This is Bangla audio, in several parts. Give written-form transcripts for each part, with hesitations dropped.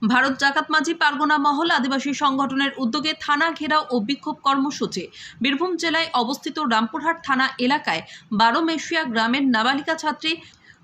ভারত জাকাত মাঝি পারগনা মহল আদিবাসী সংগঠনের উদ্যোগে থানা ঘেরাও ও বিক্ষোভ কর্মসূচি। বীরভূম জেলায় অবস্থিত রামপুরহাট থানা এলাকায় 12 মেশিয়া গ্রামের নাবালিকা ছাত্রী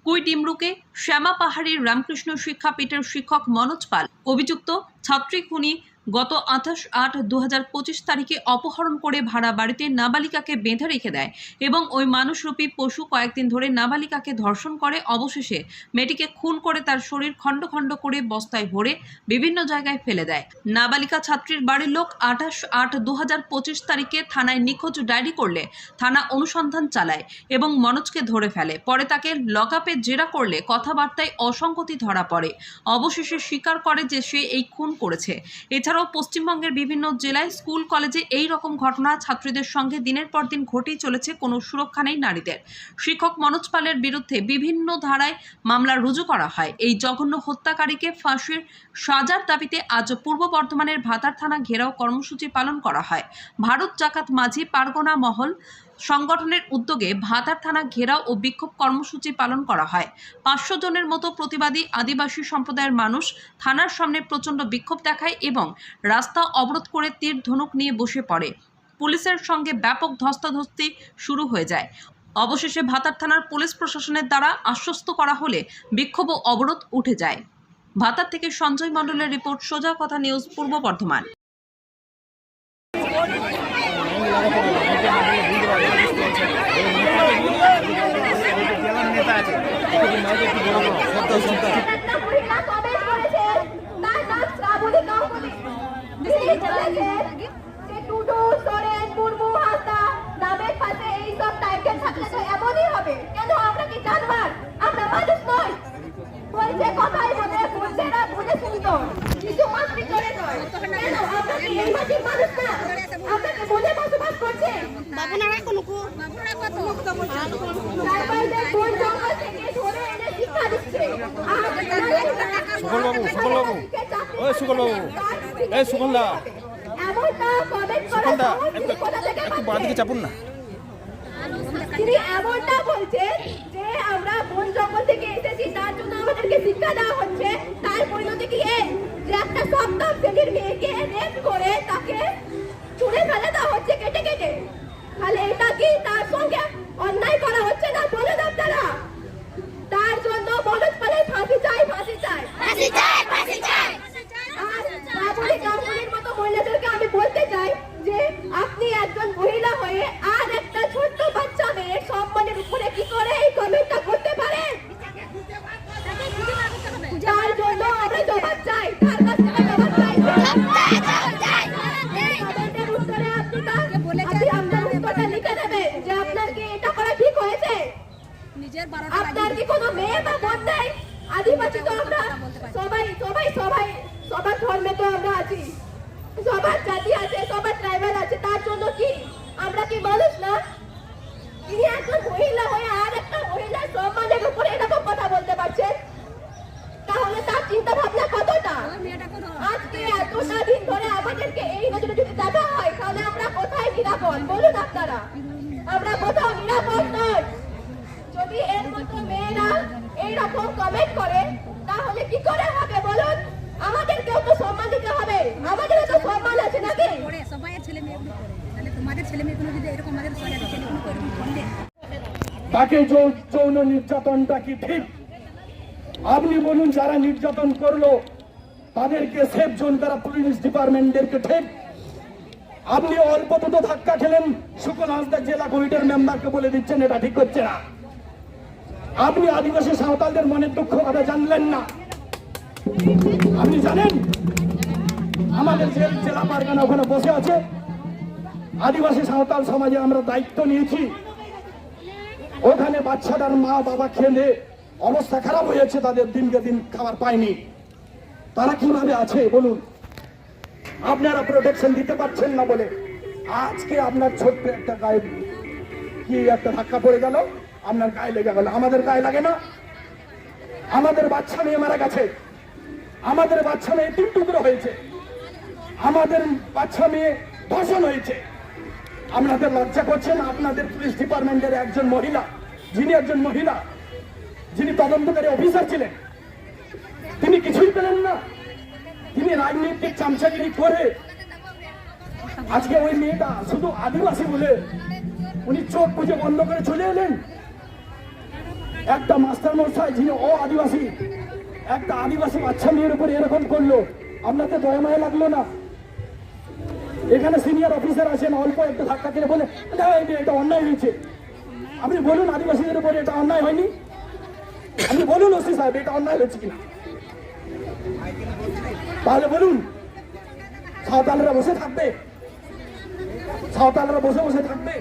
কুইডিমরুকে শ্যামা পাহাড়ির রামকৃষ্ণ শিক্ষাপীঠের শিক্ষক মনোজ পাল অভিযুক্ত ছাত্রী খুনি গত 28/8/2025 তারিখে অপহরণ করে ভাড়া বাড়িতে নাবালিকাকে বেঁধে রেখে দেয় এবং ওই মানুষরূপী পশু কয়েকদিন ধরে নাবালিকাকে ধর্ষণ করে। অবশেষে মেয়েটিকে খুন করে তার শরীর খণ্ড খণ্ড করে বস্তায় ভরে বিভিন্ন জায়গায় ফেলে দেয়। নাবালিকা ছাত্রীর বাড়ির লোক 28/8/2025 তারিখে থানায় নিখোঁজ ডায়েরি করলে থানা অনুসন্ধান চালায় এবং মনোজকে ধরে ফেলে। পরে তাকে লকআপে জেরা করলে কথাবার্তায় অসঙ্গতি ধরা পড়ে। অবশেষে স্বীকার করে যে সে এই খুন করেছে। এছাড়াও পশ্চিমবঙ্গের বিভিন্ন জেলায় স্কুল কলেজে এই রকম ঘটনা ছাত্রীদের সঙ্গে দিনের পর দিন ঘটেই চলেছে। কোনো সুরক্ষা নেই নারীদের। শিক্ষক মনোজ পালের বিরুদ্ধে বিভিন্ন ধারায় মামলা রুজু করা হয়। এই জঘন্য হত্যাকারীকে ফাঁসির সাজার দাবিতে আজ পূর্ব বর্ধমানের ভাতার থানা ঘেরাও কর্মসূচি পালন করা হয়। ভারত জাকাত মাঝি পারগনা মহল সংগঠনের উদ্যোগে ভাতার থানা ঘেরাও ও বিক্ষোভ কর্মসূচি পালন করা হয়। 500 জনের মতো প্রতিবাদী আদিবাসী সম্প্রদায়ের মানুষ থানার সামনে প্রচণ্ড বিক্ষোভ দেখায় এবং রাস্তা অবরোধ করে তীর ধনুক নিয়ে বসে পড়ে। পুলিশের সঙ্গে ব্যাপক ধস্তাধস্তি শুরু হয়ে যায়। অবশেষে ভাতার থানার পুলিশ প্রশাসনের দ্বারা আশ্বস্ত করা হলে বিক্ষোভ ও অবরোধ উঠে যায়। ভাতার থেকে সঞ্জয় মণ্ডলের রিপোর্ট, সোজা কথা নিউজ, পূর্ব বর্ধমান। তিনি এমনটা বলছেন যে আমরা বন জঙ্গল থেকে এসেছি, তার জন্য আমাদেরকে শিক্ষা দেওয়া হচ্ছে। তার পরিণতি কি যে একটা সপ্তম শ্রেণীর মেয়েকে রেপ করে তাকে ছুঁড়ে ফেলে দেওয়া হচ্ছে কেটে কেটে। তাহলে এটা কি তার সঙ্গে অন্যায় করা হচ্ছে না? বলুন আপনারা। তার জন্য মনোজ পালের ফাঁসি চাই, ফাঁসি চাই, ফাঁসি চাই, ফাঁসি চাই। আর বাবুরি গাঙ্গুলির মতো মহিলাদেরকে আমি বলতে চাই যে আপনি একজন মহিলা হয়ে আর একটা ছোট্ট বাচ্চা মেয়ের সম্মানের উপরে কি করে এই কমেন্টটা করতে পারেন? যার জন্য আমরা জবাব চাই, তার কাছ থেকে জবাব চাই। কমেন্টের উত্তরে আপনি আপনার উত্তরটা লিখে দেবেন যে আপনার কি এটা করা ঠিক হয়েছে। আপনার কি কোনো মেয়ে বা বোন নেই? আদিবাসী তো আমরা সবাই সবাই সবাই সবার ধর্মে তো আমরা আছি, সবার জাতি আছে, সবার ট্রাইবাল আছে। তার জন্য কি আমরা কি মানুষ না? তিনি একজন মহিলা হয়ে আর একটা মহিলার সম্মানের উপরে এরকম কথা বলতে পারছেন, তাহলে তার চিন্তা ভাবনা কতটা? আজকে এতটা দিন ধরে আমাদেরকে এই নজরে যদি দেখা হয়, তাহলে আমরা কোথায় নিরাপদ? বলুন আপনারা। আমরা কোথাও নিরাপদ নয়। যদি এর মতো মেয়েরা এইরকম কমেন্ট করে তাহলে কি করে হবে বলুন? আমাদেরকেও তো সম্মান দিতে হবে, আমাদেরও তো সম্মান আছে নাকি? তাকে যৌন নির্যাতনটা কি ঠিক? আপনি বলুন, যারা নির্যাতন করলো তাদেরকে সেফ জোন করা পুলিশ ডিপার্টমেন্টেরকে ঠিক? আপনি অল্প দুটো ধাক্কা খেলেন, শুকন হাসদা জেলা কমিটির মেম্বারকে বলে দিচ্ছেন এটা ঠিক হচ্ছে না। আপনি আদিবাসী সাঁওতালদের মনের দুঃখ কথা জানলেন না। আপনি জানেন আমাদের জেলা পারগানা ওখানে বসে আছে, আদিবাসী সাঁওতাল সমাজে আমরা দায়িত্ব নিয়েছি। ওখানে বাচ্চাটার মা বাবা খেলে অবস্থা খারাপ হয়েছে, তাদের দিনকে দিন খাবার পায়নি। তারা কিভাবে আছে বলুন? আপনারা প্রোটেকশন দিতে পারছেন না বলে আজকে আপনার ছোট্ট একটা গায়ে কি একটা ধাক্কা পড়ে গেল, আপনার গায়ে লেগে গেল। আমাদের গায়ে লাগে না? আমাদের বাচ্চা মেয়ে মারা গেছে, আমাদের বাচ্চা মেয়ে 3 টুকরো হয়েছে, আমাদের বাচ্চা মেয়ে ধর্ষণ হয়েছে। আপনাদের লজ্জা করছেন? আপনাদের পুলিশ ডিপার্টমেন্টের একজন মহিলা, যিনি তদন্তকারী অফিসার ছিলেন, তিনি কিছুই পেলেন না। রাজনৈতিক চামচাগিরি করে আজকে ওই মেয়েটা শুধু আদিবাসী বলে উনি চোখ বুঝে বন্ধ করে চলে এলেন। একটা মাস্টার মশাই যিনি আদিবাসী একটা আদিবাসী বাচ্চা মেয়ের উপর এরকম করলো, আপনাদের দয়া মায়া লাগলো না? এখানে সিনিয়র অফিসার আছেন, অল্প একটু ধাক্কা দিয়ে বলে না এটা অন্যায় হয়েছে। আপনি বলুন আদিবাসীদের উপর এটা অন্যায় হয়নি? আপনি বলুন ওসি সাহেব এটা অন্যায় হয়েছে কিনা? তাহলে বলুন সাঁওতালরা বসে থাকবে? সাঁওতালরা বসে বসে থাকবে?